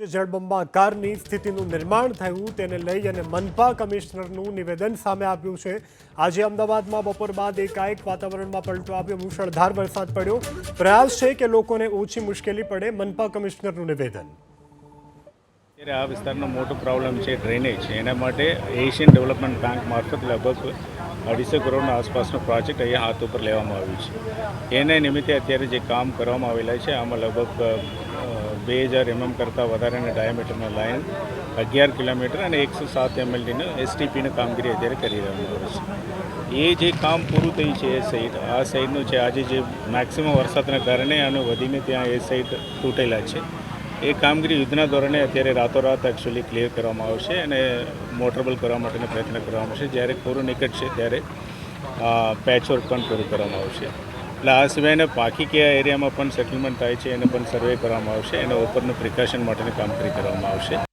જળબંબાકારની સ્થિતિનું નિર્માણ થયું તેને લઈ અને મનપા કમિશનરનું નિવેદન સામે આવ્યું છે। આજે અમદાવાદમાં બપોર બાદ એકાએક વાતાવરણમાં પલટો આવ્યો, મુશળધાર વરસાદ પડ્યો। પ્રયાસ છે કે લોકોને ઓછી મુશ્કેલી પડે, મનપા કમિશનરનું નિવેદન। આ વિસ્તારનો મોટો પ્રોબ્લેમ છે ડ્રેનેજ છે। એના માટે એશિયન ડેવલપમેન્ટ બેંક મારફત લગભગ 250 કરોડના આસપાસનો પ્રોજેક્ટ અહીંયા હાથ ઉપર લેવામાં આવ્યું છે। એને નિમિત્તે અત્યારે જે કામ કરવામાં આવેલા છે આમાં લગભગ 2000 mm કરતાં વધારેના ડાયામીટરના લાઇન 11 કિલોમીટર અને 107 MLDનો STPની કામગીરી અત્યારે કરી રહેવામાં આવે છે। એ જે કામ પૂરું થયું છે એ સાઈડ આ સાઈડનું છે, આજે જે મેક્સિમમ વરસાદના કારણે અને વધીને ત્યાં એ સાઈડ તૂટેલા છે। એ કામગીરી યુદ્ધના ધોરણે અત્યારે રાતોરાત એકચ્યુઅલી ક્લિયર કરવામાં આવશે અને મોટરેબલ કરવા માટેનો પ્રયત્ન કરવામાં આવશે। જ્યારે પૂરું નીકળશે ત્યારે પેચવર્ક પણ પૂરું કરવામાં આવશે। એટલે આ સિવાયના બાકી કયા એરિયામાં પણ સેટલમેન્ટ થાય છે એને પણ સર્વે કરવામાં આવશે અને ઉપરનું પ્રિકોશન માટેની કામગીરી કરવામાં આવશે।